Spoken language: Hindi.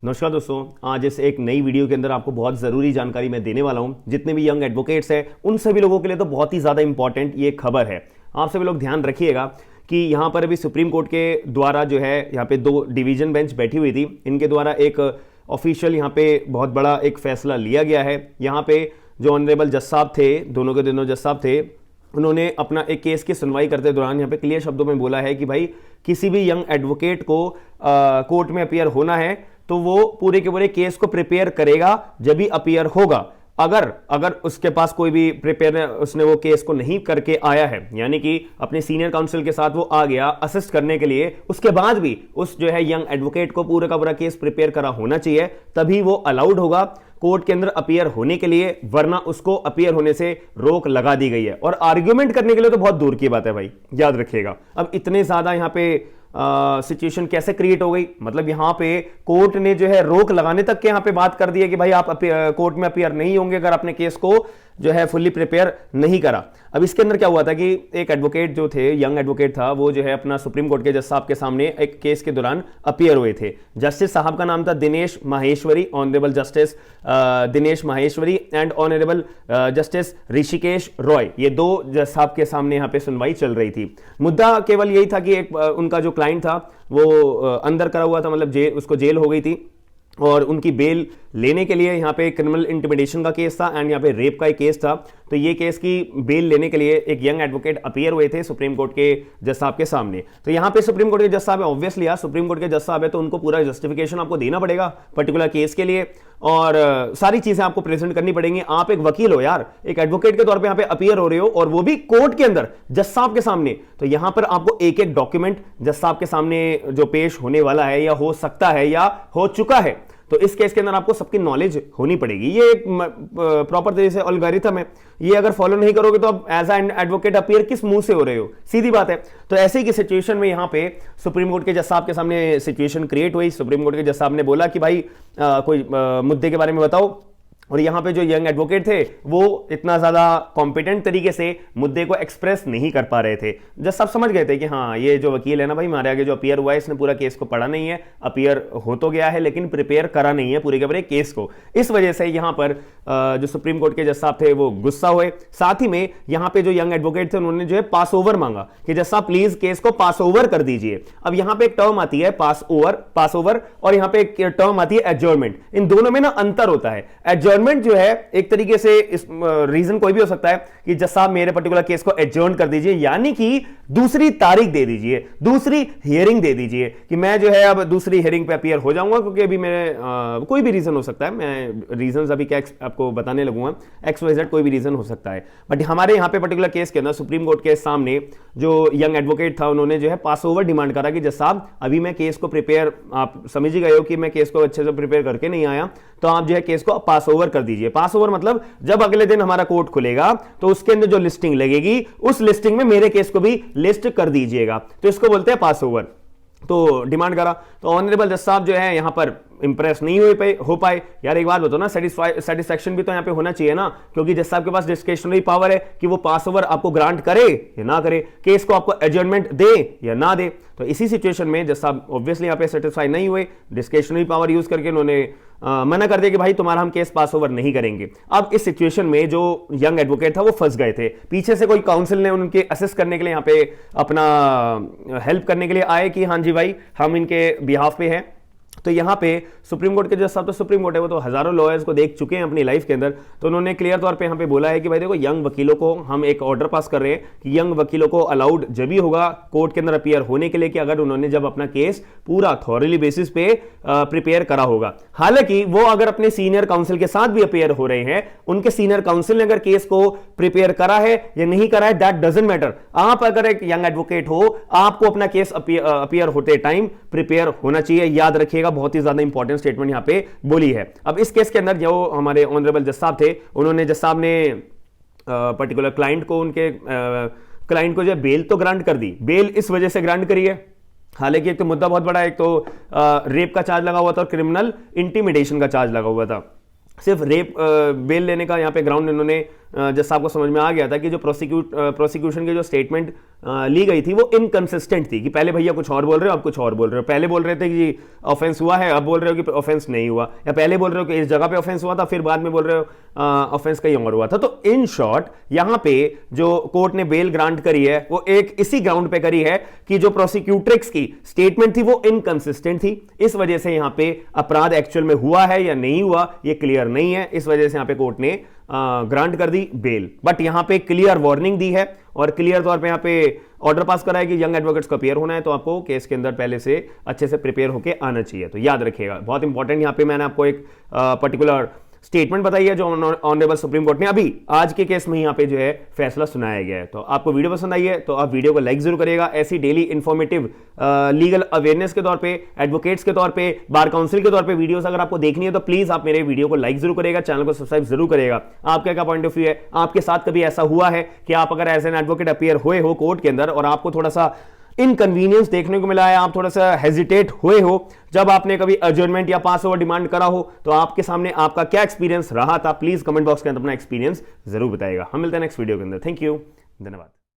नमस्कार दोस्तों, आज इस एक नई वीडियो के अंदर आपको बहुत ज़रूरी जानकारी मैं देने वाला हूं। जितने भी यंग एडवोकेट्स हैं उन सभी लोगों के लिए तो बहुत ही ज़्यादा इंपॉर्टेंट ये खबर है। आप सभी लोग ध्यान रखिएगा कि यहाँ पर अभी सुप्रीम कोर्ट के द्वारा जो है यहाँ पे 2 डिवीजन बेंच बैठी हुई थी, इनके द्वारा एक ऑफिशियल यहाँ पे बहुत बड़ा एक फैसला लिया गया है। यहाँ पे जो ऑनरेबल जज साहब थे, दोनों के दोनों जज साहब थे, उन्होंने अपना एक केस की सुनवाई करते दौरान यहाँ पे क्लियर शब्दों में बोला है कि भाई किसी भी यंग एडवोकेट को कोर्ट में अपीयर होना है तो वो पूरे के पूरे केस को प्रिपेयर करेगा जब भी अपीयर होगा। अगर उसके पास कोई भी प्रिपेयर उसने वो केस को नहीं करके आया है, यानी कि अपने सीनियर काउंसिल के साथ वो आ गया असिस्ट करने के लिए, उसके बाद भी उस जो है यंग एडवोकेट को पूरा का पूरा केस प्रिपेयर करा होना चाहिए, तभी वो अलाउड होगा कोर्ट के अंदर अपीयर होने के लिए, वरना उसको अपीयर होने से रोक लगा दी गई है। और आर्ग्यूमेंट करने के लिए तो बहुत दूर की बात है भाई, याद रखिएगा। अब इतने ज्यादा यहाँ पे सिचुएशन कैसे क्रिएट हो गई, मतलब यहां पे कोर्ट ने जो है रोक लगाने तक के यहां पे बात कर दी है कि भाई आप कोर्ट में अपीयर नहीं होंगे अगर अपने केस को जो है फुल्ली प्रिपेयर नहीं करा। अब इसके अंदर क्या हुआ था कि एक एडवोकेट जो थे, यंग एडवोकेट था, वो जो है अपना सुप्रीम कोर्ट के जज साहब के सामने एक केस के दौरान अपीयर हुए थे। जस्टिस साहब का नाम था Dinesh Maheshwari, honourable justice Dinesh Maheshwari and honourable justice Rishikesh Roy, ये 2 जज साहब के सामने यहाँ पे सुनवाई चल रही थी। मुद्दा केवल यही था कि एक उनका जो क्लाइंट था वो अंदर करा हुआ था, मतलब उसको जेल हो गई थी और उनकी बेल लेने के लिए यहाँ पे क्रिमिनल इंटिमिडेशन का केस था एंड यहाँ पे रेप का एक केस था। तो ये केस की बेल लेने के लिए एक यंग एडवोकेट अपीयर हुए थे सुप्रीम कोर्ट के जज साहब के सामने। तो यहाँ पे सुप्रीम कोर्ट के जज साहब है, ऑब्वियसली यार सुप्रीम कोर्ट के जज साहब है तो उनको पूरा जस्टिफिकेशन आपको देना पड़ेगा पर्टिकुलर केस के लिए, और सारी चीजें आपको प्रेजेंट करनी पड़ेंगी। आप एक वकील हो यार, एक एडवोकेट के तौर पे यहाँ पे अपीयर हो रहे हो और वो भी कोर्ट के अंदर जज साहब के सामने। तो यहाँ पर आपको एक एक डॉक्यूमेंट जज साहब के सामने जो पेश होने वाला है या हो सकता है या हो चुका है, तो इस केस के अंदर आपको सबकी नॉलेज होनी पड़ेगी। ये एक प्रॉपर तरीके से एल्गोरिथम है, ये अगर फॉलो नहीं करोगे तो आप एज एन एडवोकेट अपीयर किस मुंह से हो रहे हो, सीधी बात है। तो ऐसे ही की सिचुएशन में यहाँ पे सुप्रीम कोर्ट के जज साहब के सामने सिचुएशन क्रिएट हुई। सुप्रीम कोर्ट के जज साहब ने बोला कि भाई कोई मुद्दे के बारे में बताओ, और यहाँ पे जो यंग एडवोकेट थे वो इतना ज्यादा कॉम्पिटेंट तरीके से मुद्दे को एक्सप्रेस नहीं कर पा रहे थे। जब सब समझ गए थे कि हाँ ये जो वकील है ना भाई हमारे आगे जो अपीयर हुआ है इसने पूरा केस को पढ़ा नहीं है, अपीयर हो तो गया है लेकिन प्रिपेयर करा नहीं है पूरे के पूरे केस को। इस वजह से यहाँ पर जो सुप्रीम कोर्ट के जज साहब थे वो गुस्सा हुए। साथ ही में यहाँ पे जो यंग एडवोकेट थे उन्होंने जो है पास ओवर मांगा कि जज साहब प्लीज केस को पास ओवर कर दीजिए। अब यहाँ पे एक टर्म आती है पास ओवर और यहाँ पे एक टर्म आती है एडजर्नमेंट। इन दोनों में ना अंतर होता है। एडजर्नमेंट जो है एक तरीके से इस रीजन कोई भी हो सकता है कि जज साहब मेरे पर्टिकुलर केस को एडजर्न कर दीजिए, यानी कि दूसरी तारीख दे दीजिए, दूसरी हियरिंग दे दीजिए कि मैं जो है अब दूसरी हियरिंग पे अपीयर हो जाऊंगा, क्योंकि अभी मेरे कोई भी रीजन हो सकता है, मैं रीजंस अभी क्या आपको बताने लगूंगा, XYZ कोई भी रीजन हो सकता है। बट हमारे यहाँ पे पर्टिकुलर केस के अंदर सुप्रीम कोर्ट के सामने जो यंग एडवोकेट था उन्होंने जो है पास ओवर डिमांड करा कि जज साहब अभी मैं केस को प्रिपेयर, आप समझ ही गए हो कि मैं केस को अच्छे से प्रिपेयर करके नहीं आया, तो आप जो है केस को पास ओवर कर दीजिए। पास ओवर मतलब जब अगले दिन हमारा कोर्ट खुलेगा तो उसके अंदर जो लिस्टिंग लगेगी उस लिस्टिंग में मेरे केस को भी लिस्ट कर दीजिएगा, तो इसको बोलते हैं पास ओवर। तो डिमांड करा तो ऑनरेबल जज साहब जो है यहां पर इंप्रेस नहीं हो पाए। यार एक बात बताओ ना, सेटिस्फैक्शन भी तो यहाँ पे होना चाहिए ना, क्योंकि जज साहब के पास डिस्क्रिशनरी पावर है कि वो पास ओवर आपको ग्रांट करे या ना करे, केस को आपको एडजर्नमेंट दे या ना दे। तो इसी सिचुएशन में जज साहब ऑब्वियसली यहाँ पे सेटिस्फाई नहीं हुए, डिस्क्रिशनरी पावर यूज करके उन्होंने मना कर दिया कि भाई तुम्हारा हम केस पास ओवर नहीं करेंगे। अब इस सिचुएशन में जो यंग एडवोकेट था वो फंस गए थे। पीछे से कोई काउंसिल ने उनके असिस्ट करने के लिए यहाँ पे अपना हेल्प करने के लिए आए कि हाँ जी भाई हम इनके बिहाफ पे हैं। तो यहाँ पे सुप्रीम कोर्ट के जज साहब, तो सुप्रीम कोर्ट है वो तो हजारों लॉयर्स को देख चुके हैं अपनी लाइफ के अंदर, तो उन्होंने क्लियर तौर पे यहाँ पे बोला है कि भाई देखो यंग वकीलों को हम एक ऑर्डर पास कर रहे हैं कि यंग वकीलों को अलाउड जब भी होगा कोर्ट के अंदर अपीयर होने के लिए कि अगर उन्होंने जब अपना केस पूरा थॉरली बेसिस पे प्रिपेयर करा होगा। हालांकि वो अगर अपने सीनियर काउंसिल के साथ भी अपीयर हो रहे हैं, उनके सीनियर काउंसिल ने अगर केस को प्रिपेयर करा है या नहीं करा है दैट डजंट मैटर। आप अगर एक यंग एडवोकेट हो आपको अपना केस अपीयर होते टाइम प्रिपेयर होना चाहिए, याद रखिएगा, बहुत ही ज्यादा इंपॉर्टेंट स्टेटमेंट यहां पे बोली है। अब इस केस के अंदर जो हमारे ऑनरेबल जज साहब थे उन्होंने, जज साहब ने पर्टिकुलर क्लाइंट को, उनके क्लाइंट को जो बेल तो ग्रांट कर दी। बेल इस वजह से ग्रांट करी है, हालांकि एक तो मुद्दा बहुत बड़ा है, एक तो रेप का चार्ज लगा हुआ था और क्रिमिनल इंटिमिडेशन का चार्ज लगा हुआ था। सिर्फ रेप बेल लेने का यहाँ पे ग्राउंड इन्होंने जैसा आपको समझ में आ गया था कि जो प्रोसिक्यूशन की जो स्टेटमेंट ली गई थी वो इनकंसिस्टेंट थी, कि पहले भैया कुछ और बोल रहे हो, अब कुछ और बोल रहे हो। पहले बोल रहे थे कि ऑफेंस हुआ है, अब बोल रहे हो कि ऑफेंस नहीं हुआ, या पहले बोल रहे हो कि इस जगह पे ऑफेंस हुआ था, फिर बाद में बोल रहे हो ऑफेंस कहीं और हुआ था। तो इन शॉर्ट यहां पे जो कोर्ट ने बेल ग्रांट करी है वो एक इसी ग्राउंड पे करी है कि जो प्रोसिक्यूट्रिक्स की स्टेटमेंट थी वो इनकंसिस्टेंट थी। इस वजह से यहां पे अपराध एक्चुअल में हुआ है या नहीं हुआ ये क्लियर नहीं है, इस वजह से यहां पे कोर्ट ने ग्रांट कर दी बेल। बट यहां पे क्लियर वार्निंग दी है और क्लियर तौर पे यहां पे ऑर्डर पास करा है कि यंग एडवोकेट्स को अपीयर होना है तो आपको केस के अंदर पहले से अच्छे से प्रिपेयर होकर आना चाहिए। तो याद रखिएगा, बहुत इंपॉर्टेंट, यहां पे मैंने आपको एक पर्टिकुलर स्टेटमेंट बताई है जो ऑनरेबल सुप्रीम कोर्ट ने अभी आज के केस में यहां पे जो है फैसला सुनाया गया है। तो आपको वीडियो पसंद आई है तो आप वीडियो को लाइक जरूर करिएगा। ऐसी डेली इंफॉर्मेटिव लीगल अवेयरनेस के तौर पे, एडवोकेट्स के तौर पे, बार काउंसिल के तौर पे वीडियोस अगर आपको देखनी है तो प्लीज आप मेरे वीडियो को लाइक जरूर करिएगा, चैनल को सब्सक्राइब जरूर करिएगा। आपका क्या पॉइंट ऑफ व्यू है? आपके साथ कभी ऐसा हुआ है कि आप अगर एज एन एडवोकेट अपीयर हुए हो कोर्ट के अंदर और आपको थोड़ा सा इनकन्वीनियंस देखने को मिला है, आप थोड़ा सा हेजिटेट हुए हो जब आपने कभी अजर्नमेंट या पास ओवर डिमांड करा हो, तो आपके सामने आपका क्या एक्सपीरियंस रहा था? प्लीज कमेंट बॉक्स के अंदर अपना एक्सपीरियंस जरूर बताइएगा। हम मिलते हैं नेक्स्ट वीडियो के अंदर। थैंक यू, धन्यवाद।